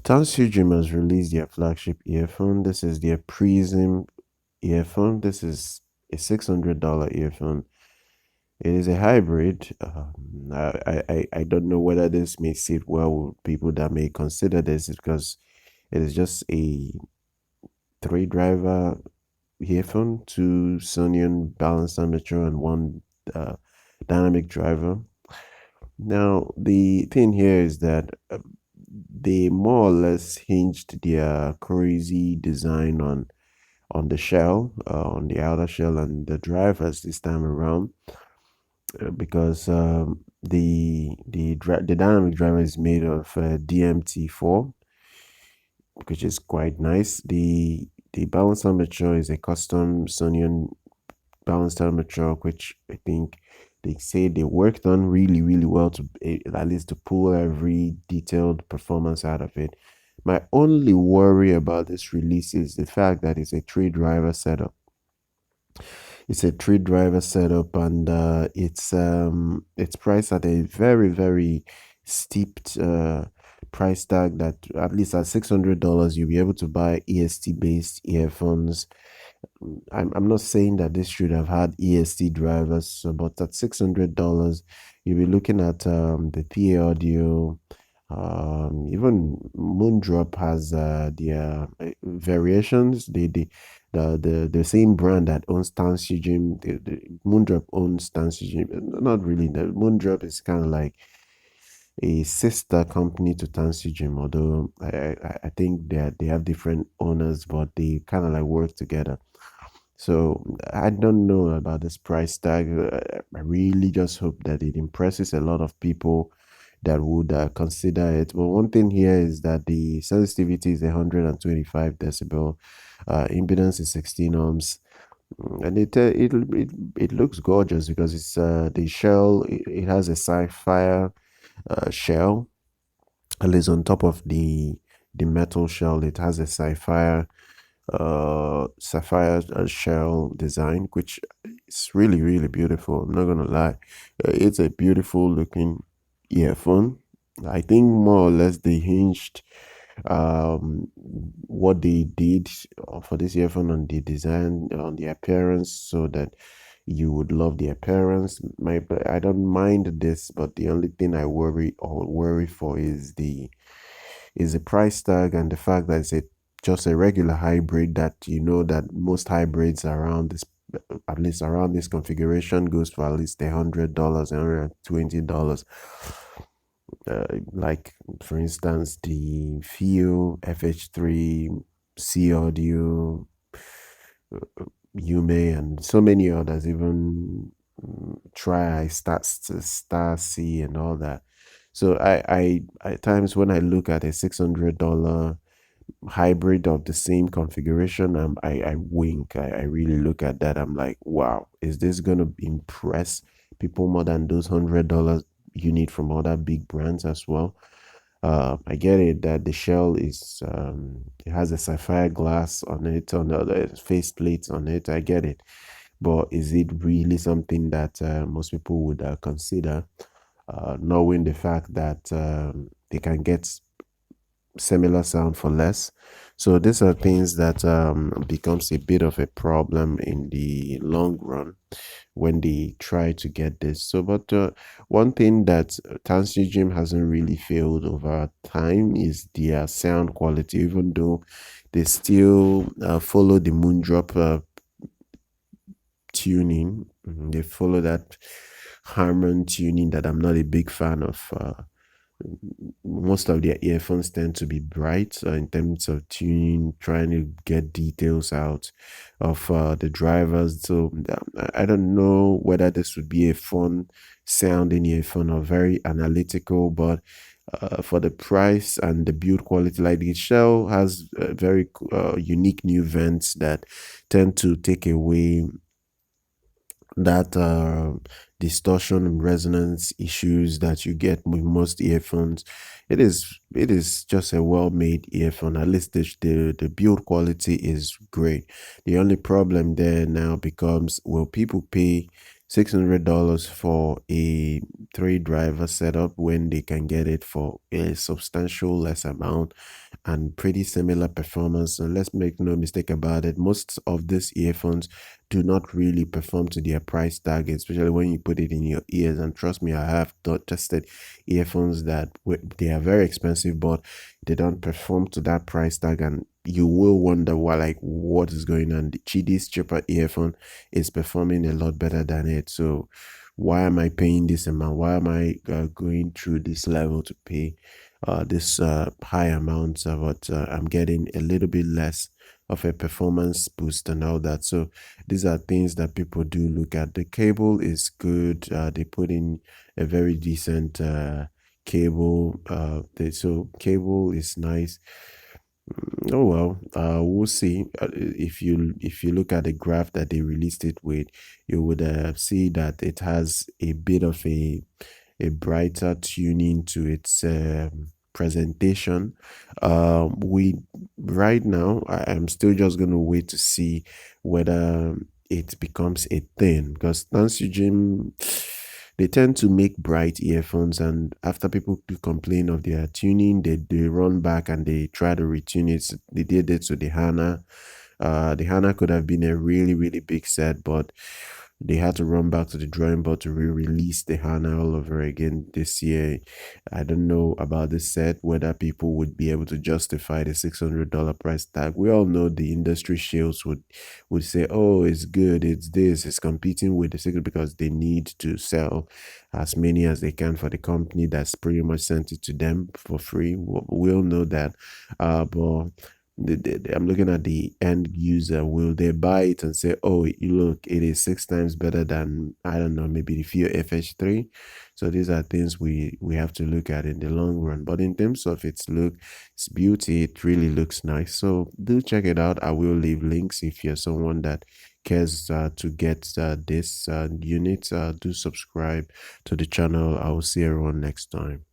TANCHJIM has released their flagship earphone. This is their Prism earphone. This is a $600 earphone. It is a hybrid. I don't know whether this may sit well with people that may consider this because it is just a 3-driver earphone, 2 Sonian balanced armature, and 1 dynamic driver. Now, the thing here is that they more or less hinged their crazy design on the shell, on the outer shell and the drivers this time around, because the dynamic driver is made of DMT4, which is quite nice. The balance armature is a custom Sonian balanced armature, which I think they say they worked on really well to at least to pull every detailed performance out of it. My only worry about this release is the fact that it's a 3-driver setup. It's a 3-driver setup, and it's priced at a very steep price tag that at least at $600 you'll be able to buy EST based earphones. I'm not saying that this should have had EST drivers, but at $600 you'll be looking at the THIEAUDIO. Even MoonDrop has their variations. The same brand that owns TANCHJIM, the MoonDrop owns TANCHJIM. Not really. The MoonDrop is kind of like a sister company to TANCHJIM, although I think they have different owners, but they kind of like work together. So I don't know about this price tag. I really just hope that it impresses a lot of people that would consider it. But one thing here is that the sensitivity is 125 decibel, impedance is 16 ohms, and it looks gorgeous because it's the shell. It has a sapphire shell, at least on top of the metal shell. It has a sapphire shell design, which is really beautiful. I'm not gonna lie, it's a beautiful looking earphone. I think more or less they hinged what they did for this earphone on the design, on the appearance, so that you would love the appearance. I don't mind this, but the only thing I worry for is the price tag and the fact that it's just a regular hybrid, that you know that most hybrids around this, at least around this configuration, goes for at least $100, $120. Like for instance, the FiiO FD3 THIEAUDIO, Yume, and so many others, even Star C and all that. So I at times when I look at a $600 hybrid of the same configuration, I wink. I really look at that. I'm like, wow, is this gonna impress people more than those $100 you need from other big brands as well? I get it that the shell is it has a sapphire glass on it, on the face plates on it. I get it, but is it really something that most people would consider, knowing the fact that they can get similar sound for less? So these are things that becomes a bit of a problem in the long run when they try to get this. So, but one thing that TANCHJIM hasn't really failed over time is their sound quality, even though they still follow the MoonDrop tuning. They follow that Harman tuning that I'm not a big fan of. Most of their earphones tend to be bright in terms of tuning, trying to get details out of the drivers. So I don't know whether this would be a fun sounding earphone or very analytical, but for the price and the build quality, like the shell has very unique new vents that tend to take away that distortion and resonance issues that you get with most earphones. It is just a well-made earphone. At least the build quality is great. The only problem there now becomes, will people pay $600 for a 3-driver setup when they can get it for a substantial less amount and pretty similar performance. And let's make no mistake about it, most of these earphones do not really perform to their price tag, especially when you put it in your ears. And trust me, I have tested earphones that they are very expensive, but they don't perform to that price tag, and you will wonder why, like, what is going on. This cheaper earphone is performing a lot better than it. So why am I paying this amount? Why am I going through this level to pay this high amount? But I'm getting a little bit less of a performance boost and all that. So these are things that people do look at. The cable is good. They put in a very decent cable. So cable is nice. Oh well, we'll see. If you look at the graph that they released it with, you would see that it has a bit of a brighter tuning to its presentation. We right now, I'm still just going to wait to see whether it becomes a thing, because TANCHJIM, they tend to make bright earphones, and after people complain of their tuning, they run back and they try to retune it. They did it to the Hana. The Hana could have been a really, really big set, but they had to run back to the drawing board to re-release the Hana all over again this year. I don't know about this set, whether people would be able to justify the $600 price tag. We all know the industry shills would say, oh, it's good, it's this, it's competing with the secret, because they need to sell as many as they can for the company that's pretty much sent it to them for free. We'll know that. But I'm looking at the end user. Will they buy it and say, oh, look, it is 6 times better than, I don't know, maybe the FiiO FD3? So these are things we have to look at in the long run. But in terms of its look, its beauty, it really looks nice. So do check it out. I will leave links if you're someone that cares to get this unit. Do subscribe to the channel. I will see everyone next time.